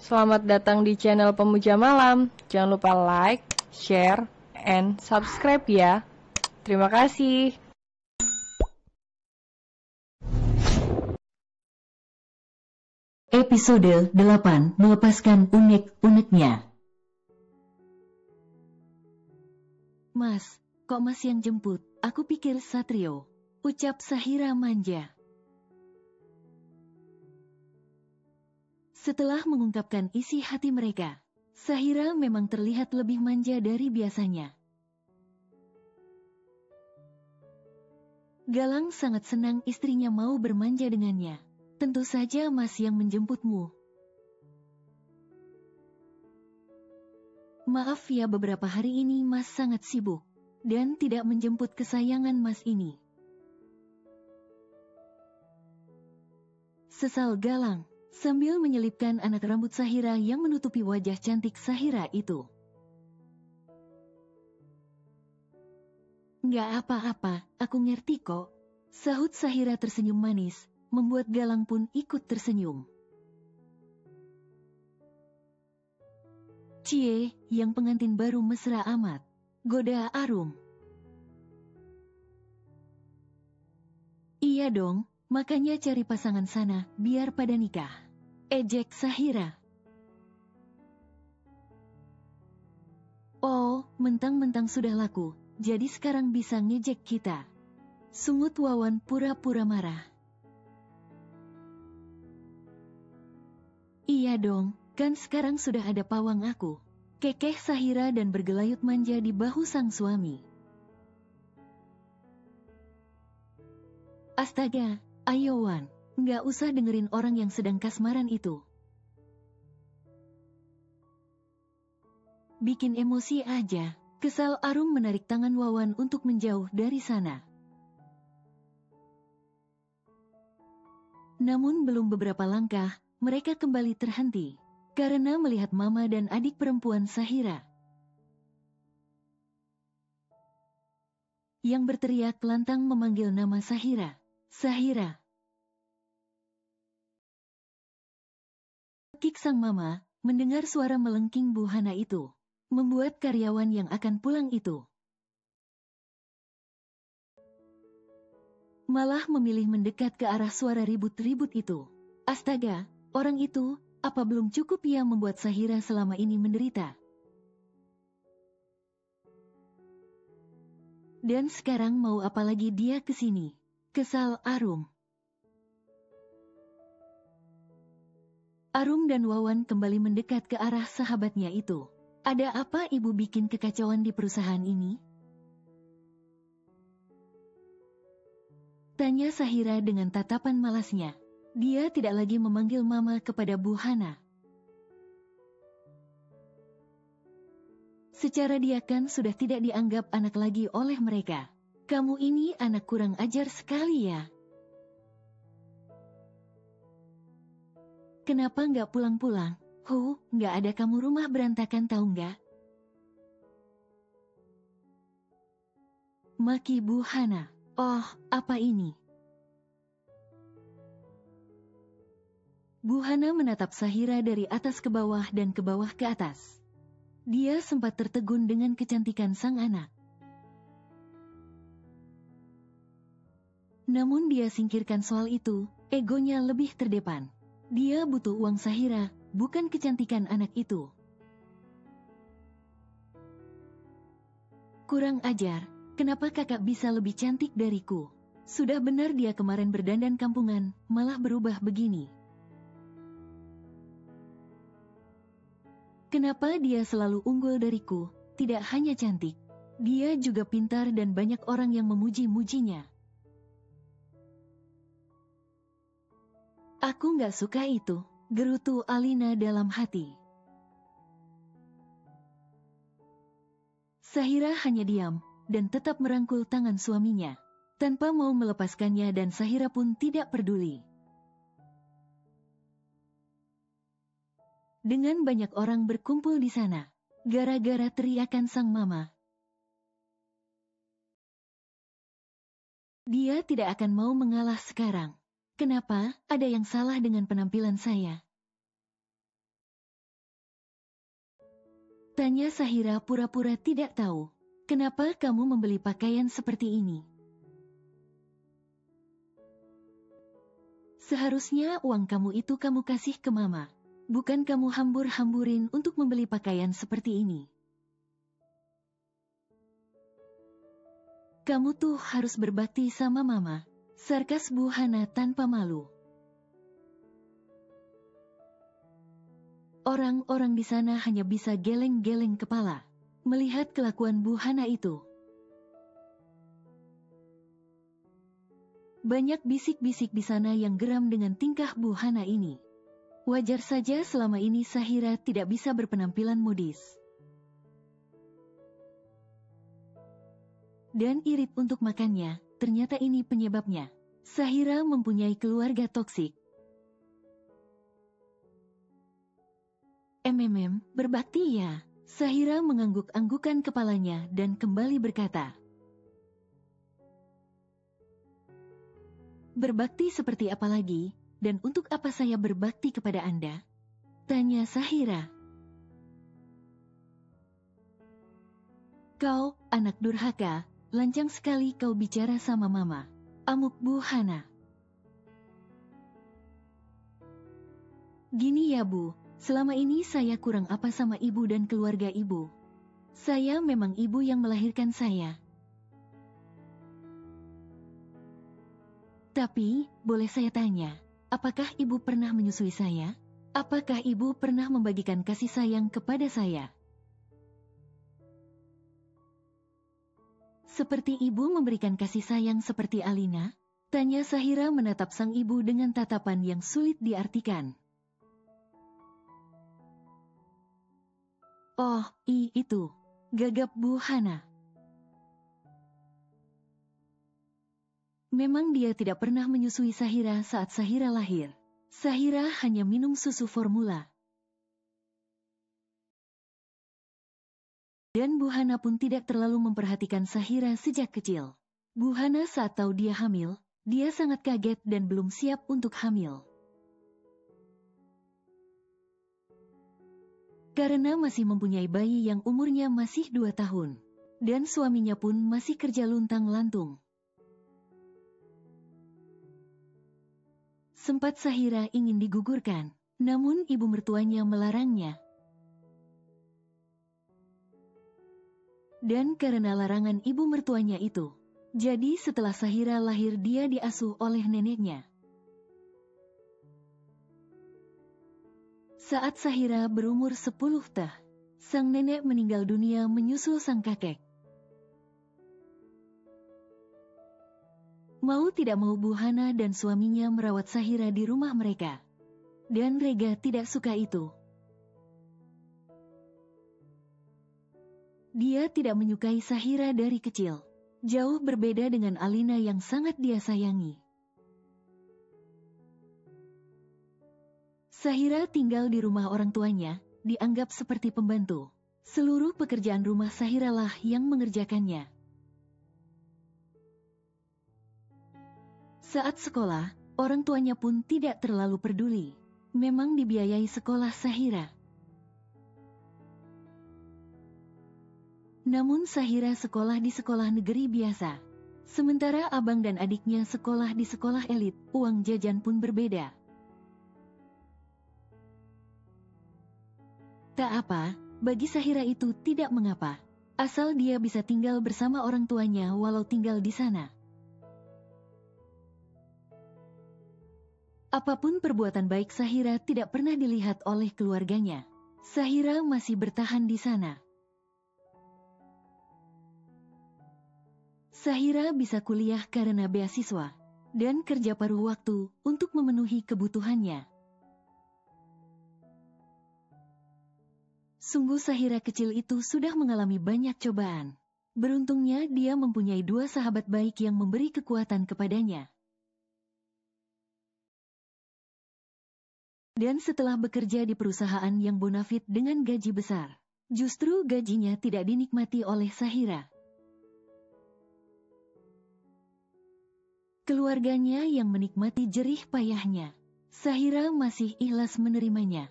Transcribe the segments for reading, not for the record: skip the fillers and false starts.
Selamat datang di channel Pemuja Malam. Jangan lupa like, share, and subscribe ya. Terima kasih. Episode 8 melepaskan unek-uneknya. Mas, kok Mas yang jemput? Aku pikir Satrio, ucap Sahira manja. Setelah mengungkapkan isi hati mereka, Sahira memang terlihat lebih manja dari biasanya. Galang sangat senang istrinya mau bermanja dengannya. Tentu saja Mas yang menjemputmu. Maaf ya, beberapa hari ini Mas sangat sibuk dan tidak menjemput kesayangan Mas ini. Sesal Galang sambil menyelipkan anak rambut Sahira yang menutupi wajah cantik Sahira itu. Nggak apa-apa, aku ngerti kok. Sahut Sahira tersenyum manis, membuat Galang pun ikut tersenyum. Cie, yang pengantin baru mesra amat. Goda Arum. Iya dong, makanya cari pasangan sana, biar pada nikah. Ejek Sahira. Oh, mentang-mentang sudah laku, jadi sekarang bisa ngejek kita. Sungut Wawan pura-pura marah. Iya dong, kan sekarang sudah ada pawang aku. Kekeh Sahira dan bergelayut manja di bahu sang suami. Astaga, ayo Wan, nggak usah dengerin orang yang sedang kasmaran itu. Bikin emosi aja. Kesal Arum menarik tangan Wawan untuk menjauh dari sana. Namun belum beberapa langkah, mereka kembali terhenti. Karena melihat mama dan adik perempuan Sahira yang berteriak lantang memanggil nama Sahira. Sahira. Kik sang mama mendengar suara melengking Bu Hana itu, membuat karyawan yang akan pulang itu malah memilih mendekat ke arah suara ribut-ribut itu. Astaga, orang itu, apa belum cukup ia membuat Sahira selama ini menderita? Dan sekarang mau apa lagi dia ke sini? Kesal Arum. Arum dan Wawan kembali mendekat ke arah sahabatnya itu. Ada apa ibu bikin kekacauan di perusahaan ini? Tanya Sahira dengan tatapan malasnya. Dia tidak lagi memanggil mama kepada Bu Hana. Secara dia kan sudah tidak dianggap anak lagi oleh mereka. Kamu ini anak kurang ajar sekali ya. Kenapa nggak pulang-pulang? Nggak ada kamu, rumah berantakan tahu nggak? Maki Bu Hana. Oh, apa ini? Bu Hana menatap Sahira dari atas ke bawah dan ke bawah ke atas. Dia sempat tertegun dengan kecantikan sang anak. Namun dia singkirkan soal itu, egonya lebih terdepan. Dia butuh uang Sahira, bukan kecantikan anak itu. Kurang ajar, kenapa kakak bisa lebih cantik dariku? Sudah benar dia kemarin berdandan kampungan, malah berubah begini. Kenapa dia selalu unggul dariku? Tidak hanya cantik, dia juga pintar dan banyak orang yang memuji-mujinya. Aku nggak suka itu, gerutu Alina dalam hati. Sahira hanya diam dan tetap merangkul tangan suaminya, tanpa mau melepaskannya, dan Sahira pun tidak peduli. Dengan banyak orang berkumpul di sana, gara-gara teriakan sang mama. Dia tidak akan mau mengalah sekarang. Kenapa? Ada yang salah dengan penampilan saya? Tanya Sahira pura-pura tidak tahu. Kenapa kamu membeli pakaian seperti ini? Seharusnya uang kamu itu kamu kasih ke mama. Bukan kamu hambur-hamburin untuk membeli pakaian seperti ini. Kamu tuh harus berbakti sama mama. Sarkas Bu Hana tanpa malu. Orang-orang di sana hanya bisa geleng-geleng kepala melihat kelakuan Bu Hana itu. Banyak bisik-bisik di sana yang geram dengan tingkah Bu Hana ini. Wajar saja selama ini Sahira tidak bisa berpenampilan modis. Dan irit untuk makannya, ternyata ini penyebabnya. Sahira mempunyai keluarga toksik. Berbakti ya. Sahira mengangguk-anggukan kepalanya dan kembali berkata, berbakti seperti apa lagi, dan untuk apa saya berbakti kepada Anda? Tanya Sahira. Kau, anak durhaka, lancang sekali kau bicara sama mama. Amuk Bu Hana. Gini ya Bu, selama ini saya kurang apa sama ibu dan keluarga ibu. Saya memang ibu yang melahirkan saya. Tapi, boleh saya tanya, apakah ibu pernah menyusui saya? Apakah ibu pernah membagikan kasih sayang kepada saya? Seperti ibu memberikan kasih sayang seperti Alina? Tanya Sahira menatap sang ibu dengan tatapan yang sulit diartikan. Oh, itu. Gagap Bu Hana. Memang dia tidak pernah menyusui Sahira saat Sahira lahir. Sahira hanya minum susu formula. Dan Bu Hana pun tidak terlalu memperhatikan Sahira sejak kecil. Bu Hana saat tahu dia hamil, dia sangat kaget dan belum siap untuk hamil. Karena masih mempunyai bayi yang umurnya masih 2 tahun. Dan suaminya pun masih kerja luntang-lantung. Sempat Sahira ingin digugurkan, namun ibu mertuanya melarangnya. Dan karena larangan ibu mertuanya itu, jadi setelah Sahira lahir dia diasuh oleh neneknya. Saat Sahira berumur 10 tahun, sang nenek meninggal dunia menyusul sang kakek. Mau tidak mau Bu Hana dan suaminya merawat Sahira di rumah mereka. Dan Rega tidak suka itu. Dia tidak menyukai Sahira dari kecil. Jauh berbeda dengan Alina yang sangat dia sayangi. Sahira tinggal di rumah orang tuanya, dianggap seperti pembantu. Seluruh pekerjaan rumah Sahira lah yang mengerjakannya. Saat sekolah, orang tuanya pun tidak terlalu peduli. Memang dibiayai sekolah Sahira. Namun Sahira sekolah di sekolah negeri biasa. Sementara abang dan adiknya sekolah di sekolah elit, uang jajan pun berbeda. Tak apa, bagi Sahira itu tidak mengapa. Asal dia bisa tinggal bersama orang tuanya walau tinggal di sana. Apapun perbuatan baik Sahira tidak pernah dilihat oleh keluarganya. Sahira masih bertahan di sana. Sahira bisa kuliah karena beasiswa dan kerja paruh waktu untuk memenuhi kebutuhannya. Sungguh Sahira kecil itu sudah mengalami banyak cobaan. Beruntungnya dia mempunyai 2 sahabat baik yang memberi kekuatan kepadanya. Dan setelah bekerja di perusahaan yang bonafit dengan gaji besar, justru gajinya tidak dinikmati oleh Sahira. Keluarganya yang menikmati jerih payahnya, Sahira masih ikhlas menerimanya.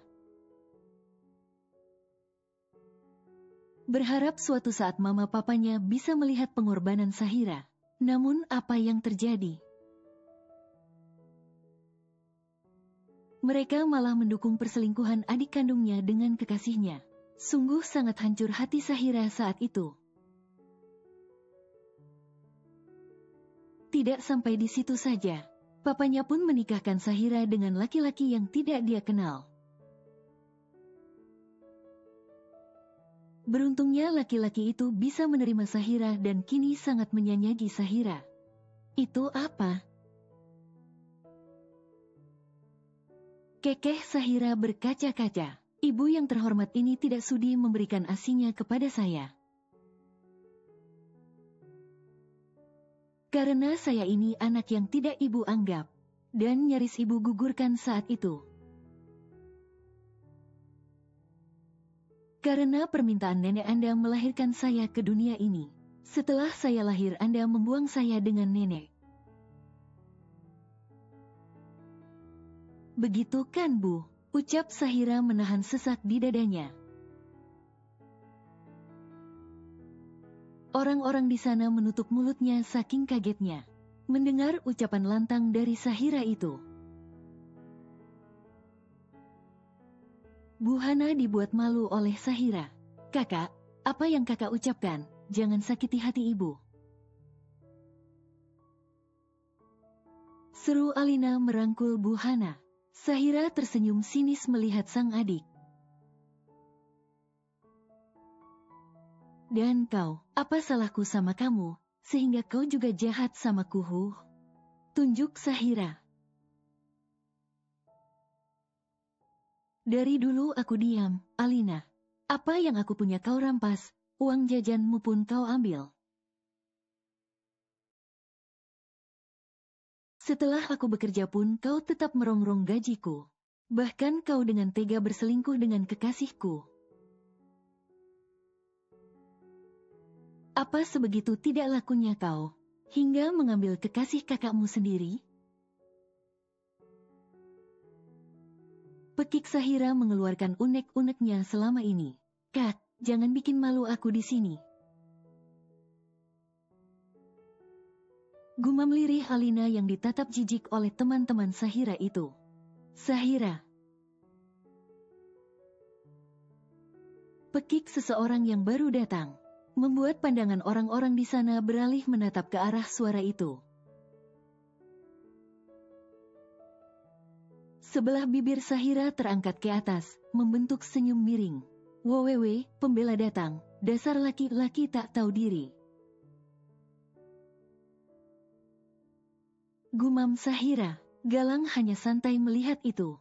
Berharap suatu saat mama papanya bisa melihat pengorbanan Sahira. Namun apa yang terjadi? Mereka malah mendukung perselingkuhan adik kandungnya dengan kekasihnya. Sungguh sangat hancur hati Sahira saat itu. Tidak sampai di situ saja. Papanya pun menikahkan Sahira dengan laki-laki yang tidak dia kenal. Beruntungnya laki-laki itu bisa menerima Sahira dan kini sangat menyanyiakan Sahira. Itu apa? Kekeh Sahira berkaca-kaca. Ibu yang terhormat ini tidak sudi memberikan asinya kepada saya. Karena saya ini anak yang tidak ibu anggap. Dan nyaris ibu gugurkan saat itu. Karena permintaan nenek Anda melahirkan saya ke dunia ini. Setelah saya lahir Anda membuang saya dengan nenek. Begitu kan Bu? Ucap Sahira menahan sesak di dadanya. Orang-orang di sana menutup mulutnya saking kagetnya. Mendengar ucapan lantang dari Sahira itu. Bu Hana dibuat malu oleh Sahira. Kakak, apa yang kakak ucapkan? Jangan sakiti hati ibu. Seru Alina merangkul Bu Hana. Sahira tersenyum sinis melihat sang adik. Dan kau, apa salahku sama kamu, sehingga kau juga jahat sama kuhu? Tunjuk Sahira. Dari dulu aku diam, Alina. Apa yang aku punya kau rampas, uang jajanmu pun kau ambil. Setelah aku bekerja pun kau tetap merongrong gajiku. Bahkan kau dengan tega berselingkuh dengan kekasihku. Apa sebegitu tidak lakunya kau, hingga mengambil kekasih kakakmu sendiri? Pekik Sahira mengeluarkan unek-uneknya selama ini. Kak, jangan bikin malu aku di sini. Gumam lirih Alina yang ditatap jijik oleh teman-teman Sahira itu. Sahira. Pekik seseorang yang baru datang, membuat pandangan orang-orang di sana beralih menatap ke arah suara itu. Sebelah bibir Sahira terangkat ke atas, membentuk senyum miring. Wowewe, pembela datang, dasar laki-laki tak tahu diri. Gumam Sahira, Galang hanya santai melihat itu.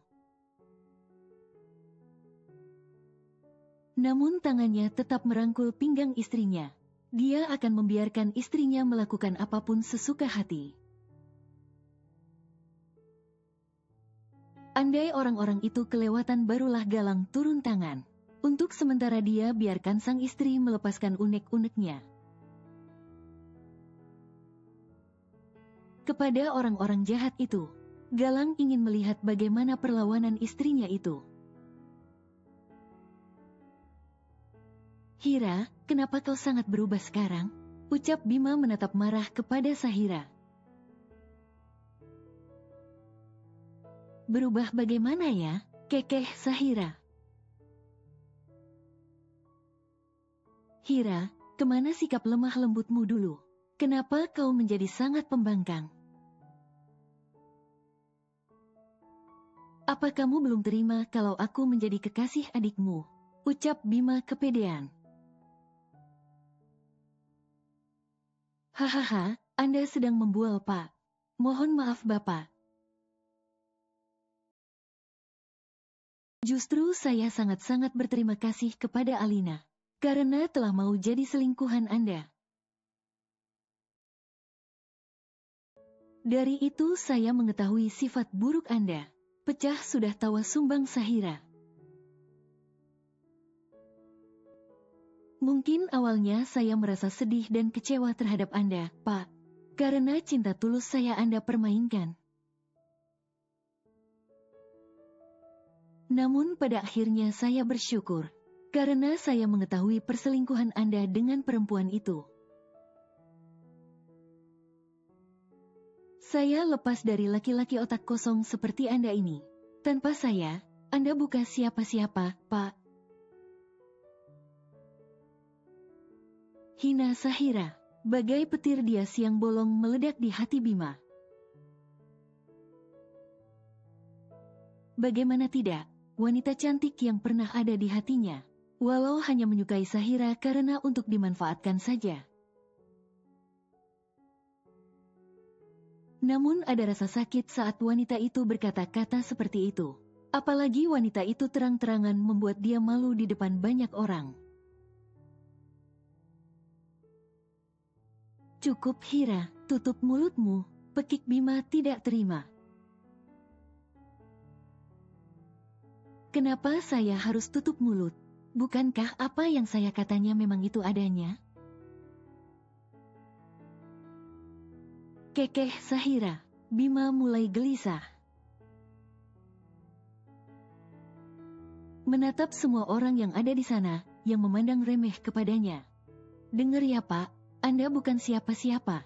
Namun tangannya tetap merangkul pinggang istrinya. Dia akan membiarkan istrinya melakukan apapun sesuka hati. Andai orang-orang itu kelewatan barulah Galang turun tangan. Untuk sementara dia biarkan sang istri melepaskan unek-uneknya. Kepada orang-orang jahat itu, Galang ingin melihat bagaimana perlawanan istrinya itu. Hira, kenapa kau sangat berubah sekarang? Ucap Bima menatap marah kepada Sahira. Berubah bagaimana ya? Kekeh Sahira. Hira, kemana sikap lemah lembutmu dulu? Kenapa kau menjadi sangat pembangkang? Apa kamu belum terima kalau aku menjadi kekasih adikmu? Ucap Bima kepedean. Hahaha, Anda sedang membual Pak. Mohon maaf Bapak. Justru saya sangat-sangat berterima kasih kepada Alina. Karena telah mau jadi selingkuhan Anda. Dari itu saya mengetahui sifat buruk Anda. Pecah sudah tawa sumbang Sahira. Mungkin awalnya saya merasa sedih dan kecewa terhadap Anda, Pak. Karena cinta tulus saya Anda permainkan. Namun pada akhirnya saya bersyukur. Karena saya mengetahui perselingkuhan Anda dengan perempuan itu. Saya lepas dari laki-laki otak kosong seperti Anda ini. Tanpa saya, Anda bukan siapa-siapa, Pak. Hina Sahira. Bagai petir dia siang bolong meledak di hati Bima. Bagaimana tidak, wanita cantik yang pernah ada di hatinya, walau hanya menyukai Sahira karena untuk dimanfaatkan saja. Namun ada rasa sakit saat wanita itu berkata-kata seperti itu. Apalagi wanita itu terang-terangan membuat dia malu di depan banyak orang. Cukup Hira, tutup mulutmu, pekik Bima tidak terima. Kenapa saya harus tutup mulut? Bukankah apa yang saya katanya memang itu adanya? Kekeh Sahira. Bima mulai gelisah. Menatap semua orang yang ada di sana, yang memandang remeh kepadanya. Dengar ya Pak, Anda bukan siapa-siapa.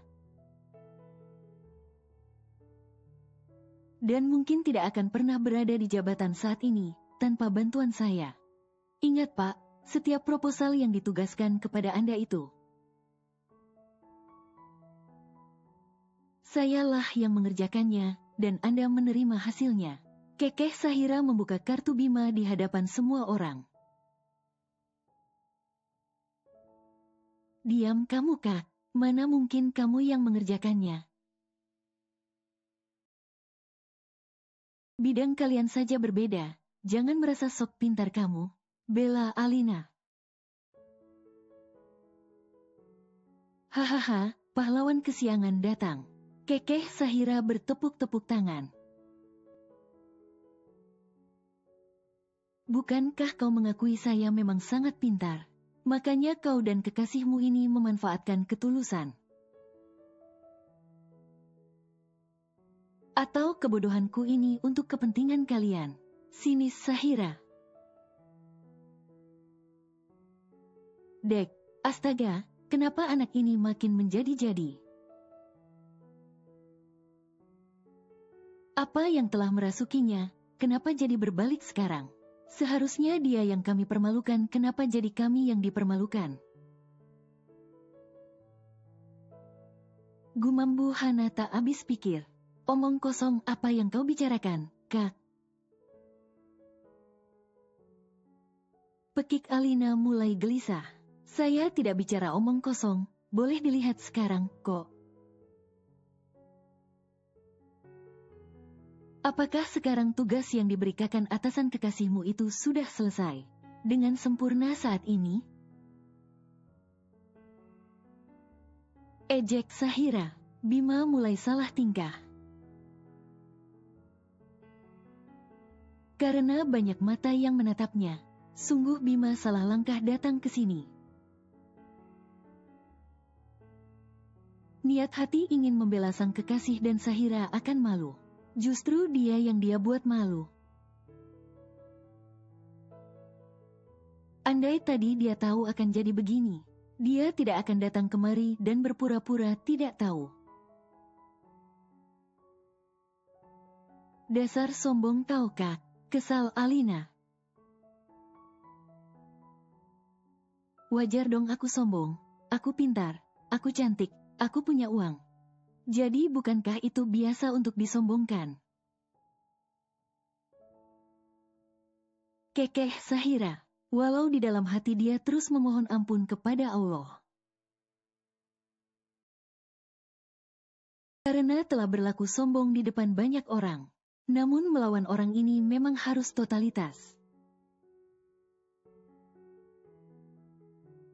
Dan mungkin tidak akan pernah berada di jabatan saat ini, tanpa bantuan saya. Ingat Pak, setiap proposal yang ditugaskan kepada Anda itu, sayalah yang mengerjakannya, dan Anda menerima hasilnya. Kekeh Sahira membuka kartu Bima di hadapan semua orang. Diam kamu Kak, mana mungkin kamu yang mengerjakannya. Bidang kalian saja berbeda, jangan merasa sok pintar kamu. Bela Alina. Hahaha, pahlawan kesiangan datang. Kekeh Sahira bertepuk-tepuk tangan. Bukankah kau mengakui saya memang sangat pintar? Makanya kau dan kekasihmu ini memanfaatkan ketulusan. Atau kebodohanku ini untuk kepentingan kalian? Sinis Sahira. Dek, astaga, kenapa anak ini makin menjadi-jadi? Apa yang telah merasukinya, kenapa jadi berbalik sekarang? Seharusnya dia yang kami permalukan, kenapa jadi kami yang dipermalukan? Gumam Bu Hana tak habis pikir. Omong kosong apa yang kau bicarakan, Kak? Pekik Alina mulai gelisah. Saya tidak bicara omong kosong, boleh dilihat sekarang, kok. Apakah sekarang tugas yang diberikan atasan kekasihmu itu sudah selesai dengan sempurna saat ini? Ejek Sahira. Bima mulai salah tingkah. Karena banyak mata yang menatapnya, sungguh Bima salah langkah datang ke sini. Niat hati ingin membela sang kekasih dan Sahira akan malu. Justru dia yang dia buat malu. Andai tadi dia tahu akan jadi begini, dia tidak akan datang kemari dan berpura-pura tidak tahu. Dasar sombong kau Kak, kesal Alina. Wajar dong aku sombong, aku pintar, aku cantik, aku punya uang. Jadi bukankah itu biasa untuk disombongkan? Kekeh Sahira, walau di dalam hati dia terus memohon ampun kepada Allah. Karena telah berlaku sombong di depan banyak orang. Namun melawan orang ini memang harus totalitas.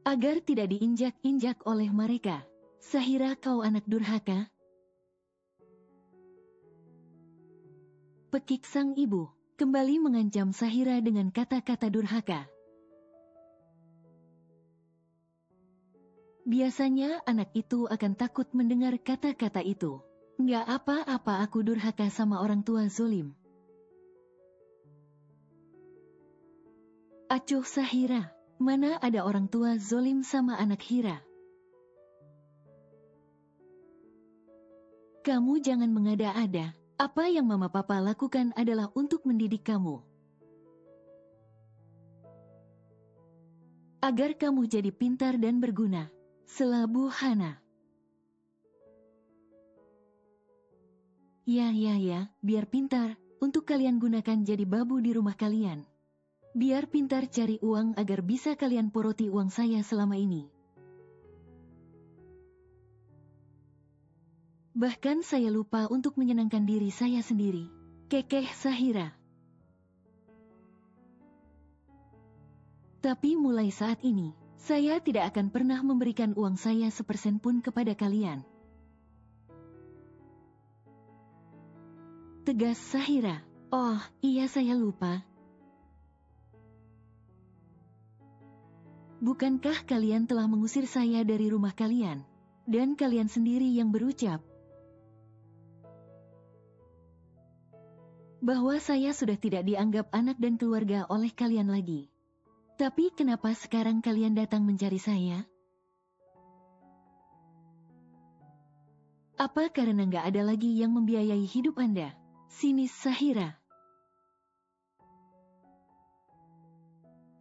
Agar tidak diinjak-injak oleh mereka. Sahira kau anak durhaka. Pekik sang ibu, kembali mengancam Sahira dengan kata-kata durhaka. Biasanya anak itu akan takut mendengar kata-kata itu. Nggak apa-apa aku durhaka sama orang tua zolim. Acuh Sahira, Mana ada orang tua zolim sama anak Hira. Kamu jangan mengada-ada. Apa yang mama papa lakukan adalah untuk mendidik kamu. Agar kamu jadi pintar dan berguna. Selabu Hana. Ya, biar pintar. Untuk kalian gunakan jadi babu di rumah kalian. Biar pintar cari uang agar bisa kalian poroti uang saya selama ini. Bahkan saya lupa untuk menyenangkan diri saya sendiri. Kekeh Sahira. Tapi mulai saat ini, saya tidak akan pernah memberikan uang saya sepersen pun kepada kalian. Tegas Sahira. Oh, iya saya lupa. Bukankah kalian telah mengusir saya dari rumah kalian? Dan kalian sendiri yang berucap bahwa saya sudah tidak dianggap anak dan keluarga oleh kalian lagi. Tapi kenapa sekarang kalian datang mencari saya? Apa karena nggak ada lagi yang membiayai hidup Anda? Sinis Sahira.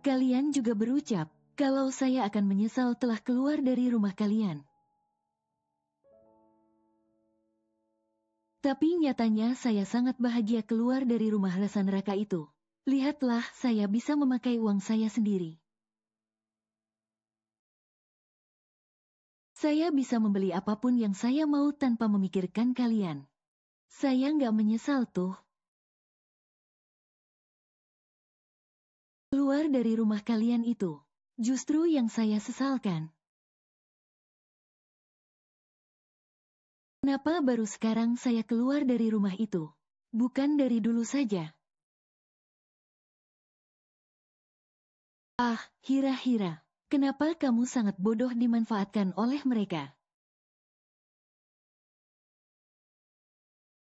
Kalian juga berucap kalau saya akan menyesal telah keluar dari rumah kalian. Tapi nyatanya saya sangat bahagia keluar dari rumah rasa neraka itu. Lihatlah, saya bisa memakai uang saya sendiri. Saya bisa membeli apapun yang saya mau tanpa memikirkan kalian. Saya nggak menyesal tuh. Keluar dari rumah kalian itu, justru yang saya sesalkan. Kenapa baru sekarang saya keluar dari rumah itu? Bukan dari dulu saja. Ah, Hira, kenapa kamu sangat bodoh dimanfaatkan oleh mereka?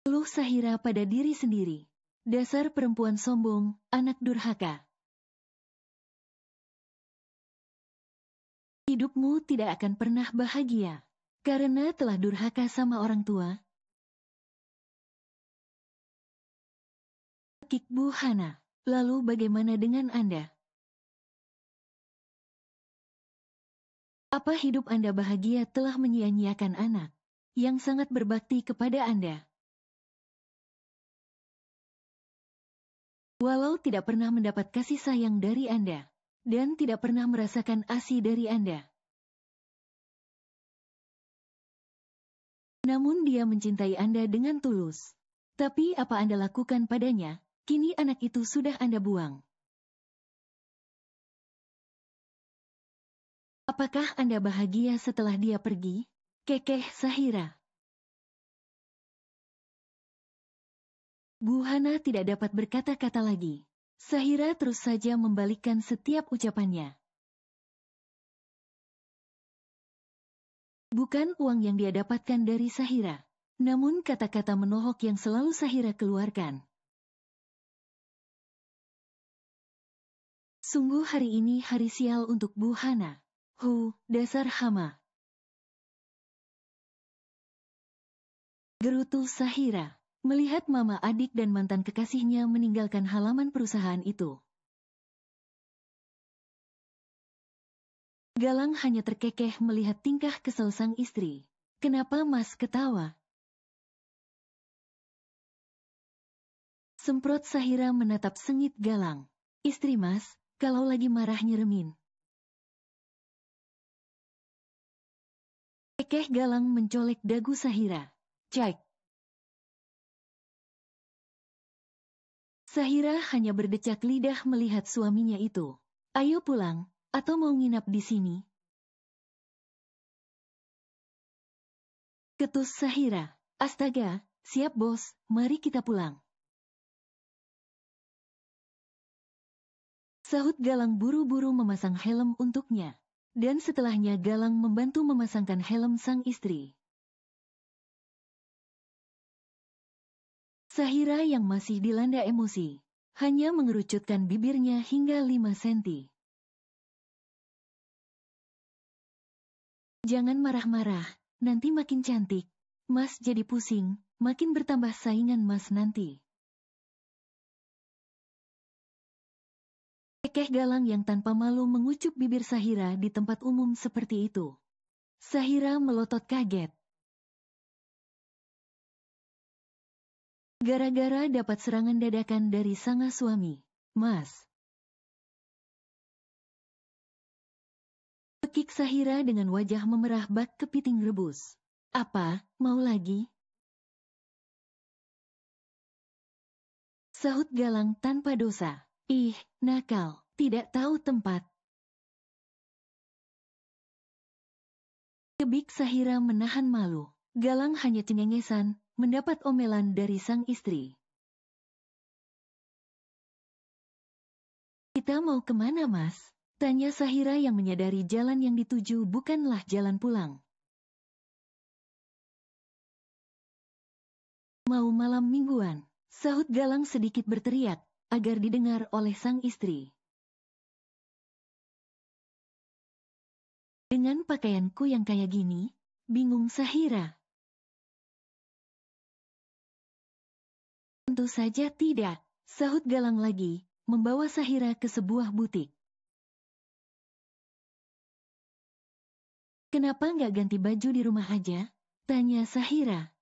Keluh Sahira pada diri sendiri. Dasar perempuan sombong, anak durhaka. Hidupmu tidak akan pernah bahagia. Karena telah durhaka sama orang tua. Kik Bu Hana. Lalu bagaimana dengan Anda? Apa hidup Anda bahagia telah menyia-nyiakan anak yang sangat berbakti kepada Anda? Walau tidak pernah mendapat kasih sayang dari Anda, dan tidak pernah merasakan ASI dari Anda. Namun dia mencintai Anda dengan tulus. Tapi apa Anda lakukan padanya? Kini anak itu sudah Anda buang. Apakah Anda bahagia setelah dia pergi? Kekeh Sahira. Bu Hana tidak dapat berkata-kata lagi. Sahira terus saja membalikkan setiap ucapannya. Bukan uang yang dia dapatkan dari Sahira, namun kata-kata menohok yang selalu Sahira keluarkan. Sungguh hari ini hari sial untuk Bu Hana. Dasar hama. Gerutu Sahira, melihat mama adik dan mantan kekasihnya meninggalkan halaman perusahaan itu. Galang hanya terkekeh melihat tingkah kesal sang istri. Kenapa Mas ketawa? Semprot Sahira menatap sengit Galang. Istri Mas, kalau lagi marah nyeremin. Kekeh Galang mencolek dagu Sahira. Cek. Sahira hanya berdecak lidah melihat suaminya itu. Ayo pulang, atau mau nginap di sini? Ketus Sahira. Astaga, siap bos, mari kita pulang. Sahut Galang buru-buru memasang helm untuknya. Dan setelahnya Galang membantu memasangkan helm sang istri. Sahira yang masih dilanda emosi, hanya mengerucutkan bibirnya hingga 5 senti. Jangan marah-marah, nanti makin cantik. Mas jadi pusing, makin bertambah saingan Mas nanti. Kekeh Galang yang tanpa malu mengucup bibir Sahira di tempat umum seperti itu. Sahira melotot kaget. Gara-gara dapat serangan dadakan dari sang suami. Mas. Pekik Sahira dengan wajah memerah bak kepiting rebus. Apa, mau lagi? Sahut Galang tanpa dosa. Ih, nakal, tidak tahu tempat. Kebik Sahira menahan malu. Galang hanya cengengesan, mendapat omelan dari sang istri. Kita mau kemana, Mas? Tanya Sahira yang menyadari jalan yang dituju bukanlah jalan pulang. Mau malam mingguan, sahut Galang sedikit berteriak, agar didengar oleh sang istri. Dengan pakaianku yang kayak gini, bingung Sahira. Tentu saja tidak, sahut Galang lagi, membawa Sahira ke sebuah butik. Kenapa nggak ganti baju di rumah aja? Tanya Sahira.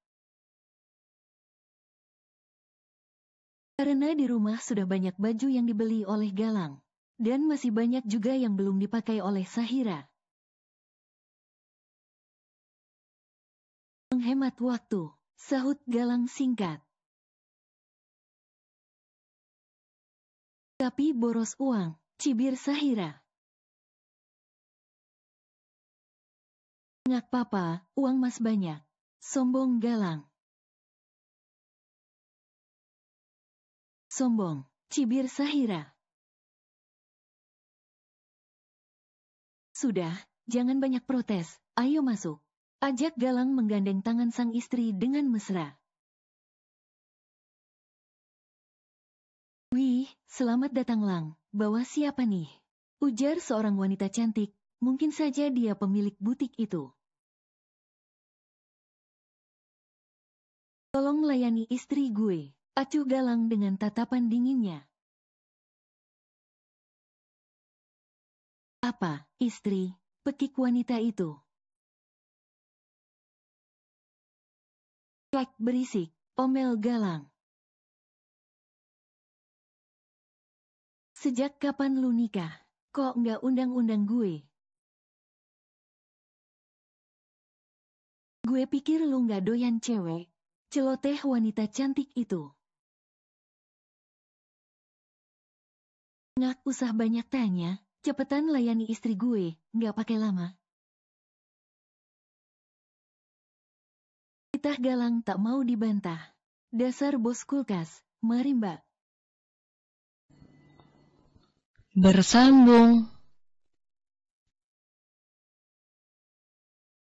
Karena di rumah sudah banyak baju yang dibeli oleh Galang. Dan masih banyak juga yang belum dipakai oleh Sahira. Menghemat waktu, sahut Galang singkat. Tapi boros uang, cibir Sahira. Ngak papa, uang mas banyak. Sombong Galang. Sombong, cibir Sahira. Sudah, jangan banyak protes, ayo masuk. Ajak Galang menggandeng tangan sang istri dengan mesra. Wih, selamat datang Lang, bawa siapa nih? Ujar seorang wanita cantik, mungkin saja dia pemilik butik itu. Tolong layani istri gue, acuh Galang dengan tatapan dinginnya. Apa, istri? Pekik wanita itu. Klak berisik, omel Galang. Sejak kapan lu nikah? Kok nggak undang-undang gue? Gue pikir lu nggak doyan cewek. Celoteh wanita cantik itu. Ngak usah banyak tanya, cepetan layani istri gue, nggak pakai lama. Titah Galang tak mau dibantah. Dasar bos kulkas, mari mbak. Bersambung.